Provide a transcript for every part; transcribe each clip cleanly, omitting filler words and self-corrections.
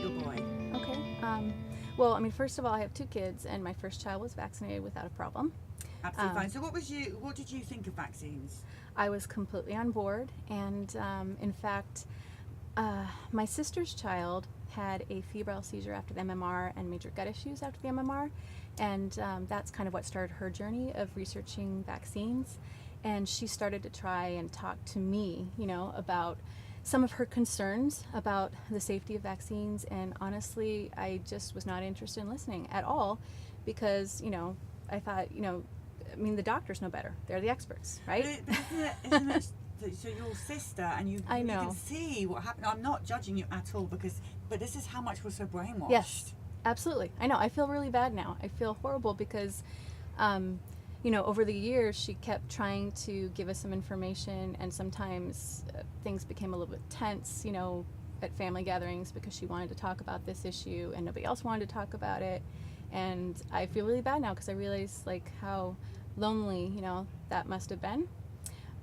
about your boy. Okay. Well, I mean, first of all, I have 2 kids, and my first child was vaccinated without a problem. Absolutely fine. So what did you think of vaccines? I was completely on board, and in fact, my sister's child had a febrile seizure after the MMR and major gut issues after the MMR, and that's kind of what started her journey of researching vaccines. And she started to try and talk to me, about some of her concerns about the safety of vaccines. And honestly, I just was not interested in listening at all because, I thought, I mean, the doctors know better. They're the experts, right? But isn't it so your sister, and you I know. can see what happened. I'm not judging you at all but this is how much we're so brainwashed. Yes, absolutely. I know. I feel really bad now. I feel horrible because, over the years, she kept trying to give us some information, and sometimes things became a little bit tense, at family gatherings because she wanted to talk about this issue and nobody else wanted to talk about it. And I feel really bad now because I realize how lonely, that must have been.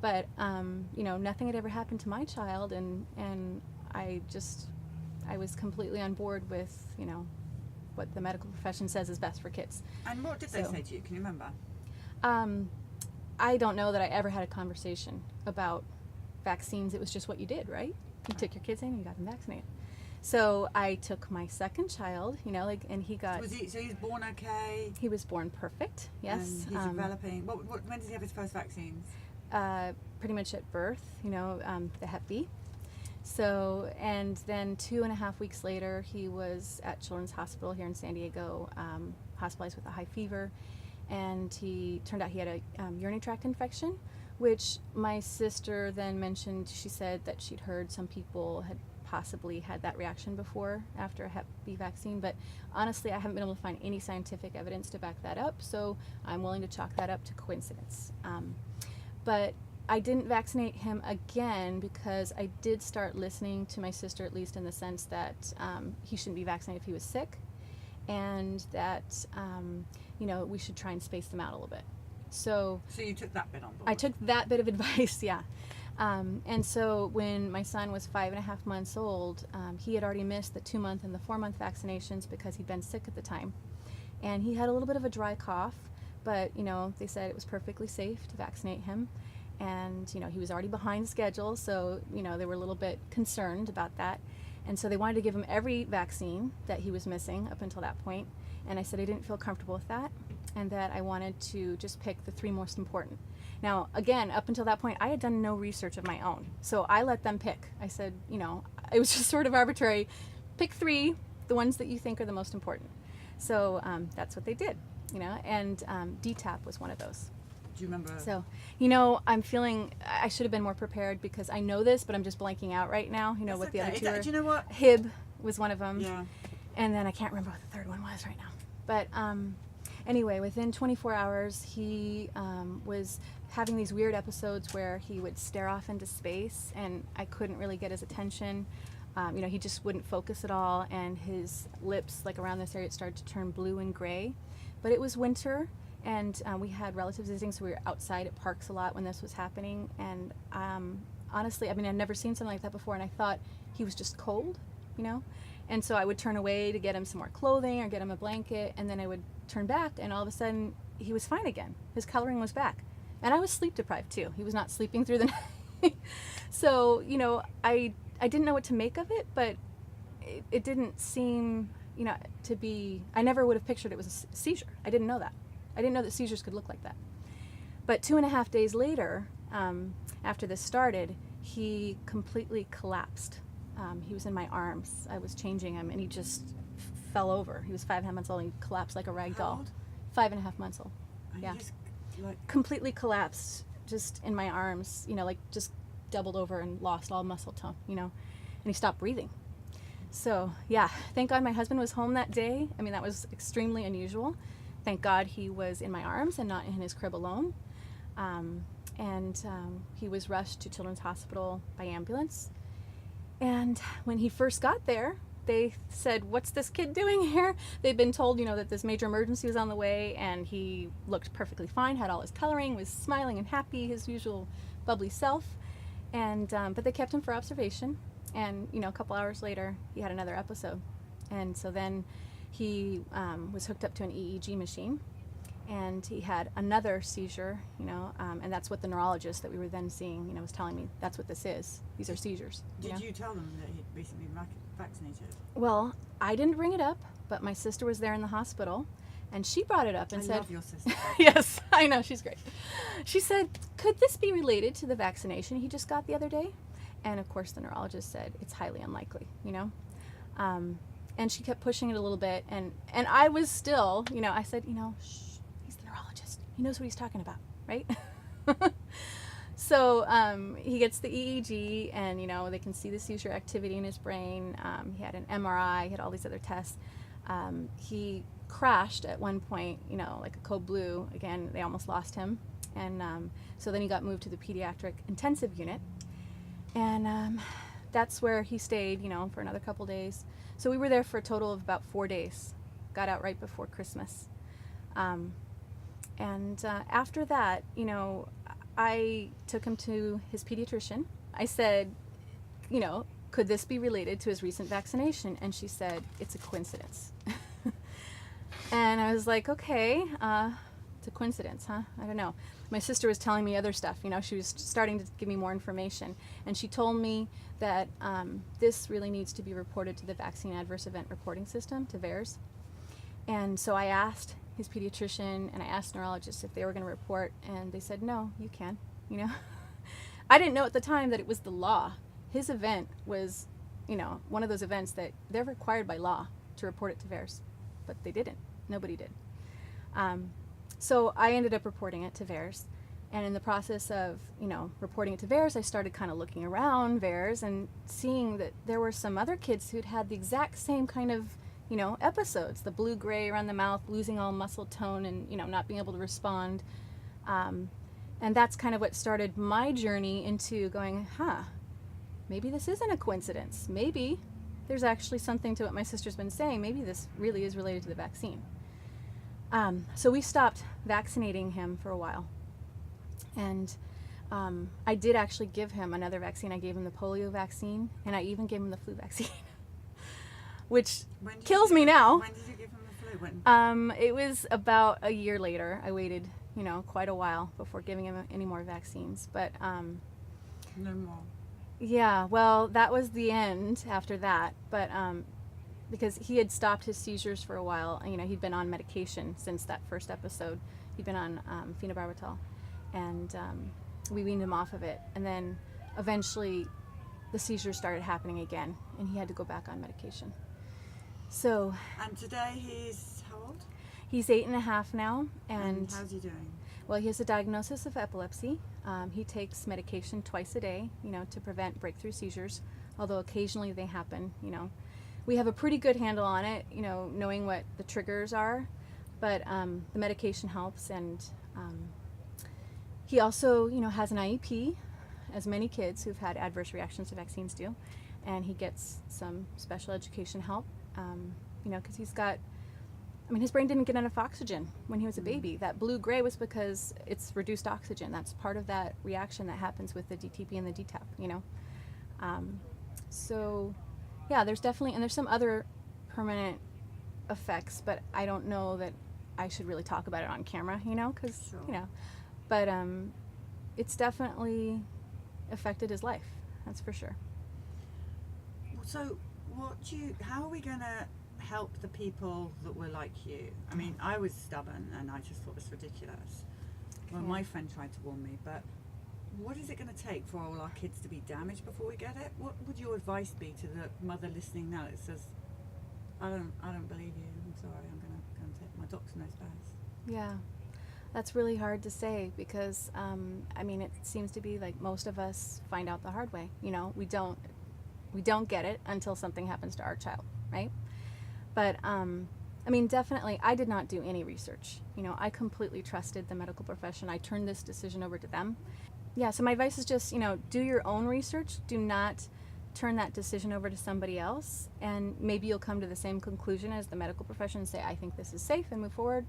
But, nothing had ever happened to my child, and I was completely on board with, what the medical profession says is best for kids. And what did they say to you? Can you remember? I don't know that I ever had a conversation about vaccines. It was just what you did, right? You took your kids in and you got them vaccinated. So I took my second child, and he got... So he's born okay? He was born perfect, yes. And he's developing... when did he have his first vaccines? Pretty much at birth, the Hep B. So, and then 2.5 weeks later, he was at Children's Hospital here in San Diego, hospitalized with a high fever, and he turned out he had a urinary tract infection, which my sister then mentioned. She said that she'd heard some people had possibly had that reaction before after a Hep B vaccine, but honestly, I haven't been able to find any scientific evidence to back that up, so I'm willing to chalk that up to coincidence. But I didn't vaccinate him again because I did start listening to my sister, at least in the sense that he shouldn't be vaccinated if he was sick, and that we should try and space them out a little bit. So you took that bit on board? I took that bit of advice, yeah. And so when my son was 5.5 months old, he had already missed the 2-month and the 4-month vaccinations because he'd been sick at the time. And he had a little bit of a dry cough, but, they said it was perfectly safe to vaccinate him. And, he was already behind schedule, so, they were a little bit concerned about that. And so they wanted to give him every vaccine that he was missing up until that point. And I said I didn't feel comfortable with that, and that I wanted to just pick the 3 most important. Now, again, up until that point, I had done no research of my own. So I let them pick. I said, it was just sort of arbitrary. Pick 3, the ones that you think are the most important. So that's what they did, and DTaP was one of those. Do you remember? So, I'm feeling I should have been more prepared because I know this, but I'm just blanking out right now, That's what okay. the other 2 are. Do you know what? HIB was one of them. Yeah. And then I can't remember what the third one was right now. But anyway, within 24 hours, he was having these weird episodes where he would stare off into space, and I couldn't really get his attention. He just wouldn't focus at all, and his lips, around this area, it started to turn blue and gray. But it was winter, and we had relatives visiting, so we were outside at parks a lot when this was happening. And honestly, I'd never seen something like that before, and I thought he was just cold, And so I would turn away to get him some more clothing or get him a blanket, and then I would turn back, and all of a sudden he was fine again. His coloring was back. And I was sleep deprived too. He was not sleeping through the night. So, I didn't know what to make of it, but it didn't seem, to be, I never would have pictured it was a seizure. I didn't know that. I didn't know that seizures could look like that. But 2.5 days later, after this started, he completely collapsed. He was in my arms. I was changing him, and he just fell over. He was 5.5 months old, and he collapsed like a rag doll. 5.5 months old. And Yeah. you just, Completely collapsed just in my arms, just doubled over and lost all muscle tone, and he stopped breathing. So, yeah, thank God my husband was home that day. That was extremely unusual. Thank God he was in my arms and not in his crib alone. He was rushed to Children's Hospital by ambulance. And when he first got there, they said, "What's this kid doing here?" They'd been told, that this major emergency was on the way, and he looked perfectly fine, had all his coloring, was smiling and happy, his usual bubbly self. And but they kept him for observation, and a couple hours later, he had another episode. And so then he was hooked up to an EEG machine, and he had another seizure, and that's what the neurologist that we were then seeing, was telling me, that's what this is. These are seizures. Did you tell them that he'd recently been vaccinated? Well, I didn't bring it up, but my sister was there in the hospital, and she brought it up and said... I love your sister. Yes, I know, she's great. She said, could this be related to the vaccination he just got the other day? And of course the neurologist said it's highly unlikely, and she kept pushing it a little bit, and I was still, I said, shh, he's the neurologist. He knows what he's talking about, right? So he gets the EEG, and, they can see the seizure activity in his brain. He had an MRI, he had all these other tests. He crashed at one point, like a code blue. Again, they almost lost him. And so then he got moved to the pediatric intensive unit. And that's where he stayed, for another couple days. So we were there for a total of about 4 days. Got out right before Christmas. And after that, I took him to his pediatrician. I said, could this be related to his recent vaccination? And she said, it's a coincidence. And I was like, okay, it's a coincidence, huh? I don't know. My sister was telling me other stuff, she was starting to give me more information. And she told me that this really needs to be reported to the Vaccine Adverse Event Reporting System, to VAERS. And so I asked his pediatrician and I asked neurologists if they were going to report, and they said, no, you can, I didn't know at the time that it was the law. His event was, one of those events that they're required by law to report it to VAERS, but they didn't. Nobody did. So I ended up reporting it to VAERS, and in the process of, reporting it to VAERS, I started kind of looking around VAERS and seeing that there were some other kids who'd had the exact same kind of, episodes, the blue-gray around the mouth, losing all muscle tone and, not being able to respond. And that's kind of what started my journey into going, maybe this isn't a coincidence. Maybe there's actually something to what my sister's been saying. Maybe this really is related to the vaccine. So we stopped vaccinating him for a while. And I did actually give him another vaccine. I gave him the polio vaccine, and I even gave him the flu vaccine, which kills me now. When did you give him the flu? It was about a year later. I waited, quite a while before giving him any more vaccines. But no more. Yeah, well, that was the end after that. But because he had stopped his seizures for a while, he'd been on medication since that first episode. He'd been on phenobarbital, and we weaned him off of it. And then eventually the seizures started happening again, and he had to go back on medication. So. And today he's how old? He's 8.5 now, and how's he doing? Well, he has a diagnosis of epilepsy. He takes medication twice a day, to prevent breakthrough seizures, although occasionally they happen, We have a pretty good handle on it, knowing what the triggers are, but the medication helps, and he also, has an IEP, as many kids who've had adverse reactions to vaccines do, and he gets some special education help, because he's got, his brain didn't get enough oxygen when he was a baby. That blue-gray was because it's reduced oxygen. That's part of that reaction that happens with the DTP and the DTaP, So, yeah, there's definitely, and there's some other permanent effects, but I don't know that I should really talk about it on camera, because, Sure. But it's definitely affected his life, that's for sure. So, how are we going to help the people that were like you? I was stubborn and I just thought it was ridiculous. Well, my friend tried to warn me, but what is it going to take for all our kids to be damaged before we get it? What would your advice be to the mother listening now that says, I don't believe you, I'm sorry, I'm going to go and take, my doctor knows best? Yeah, that's really hard to say because, it seems to be like most of us find out the hard way. We don't get it until something happens to our child, right? But, definitely, I did not do any research. I completely trusted the medical profession. I turned this decision over to them. Yeah, so my advice is just, do your own research. Do not turn that decision over to somebody else. And maybe you'll come to the same conclusion as the medical profession and say, I think this is safe and move forward,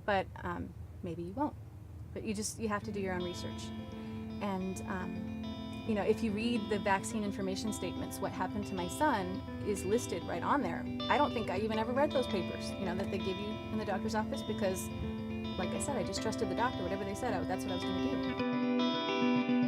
But maybe you won't. But you have to do your own research. And you know, if you read the vaccine information statements, what happened to my son is listed right on there. I don't think I even ever read those papers, you know, that they give you in the doctor's office, because, like I said, I just trusted the doctor. Whatever they said, that's what I was going to do.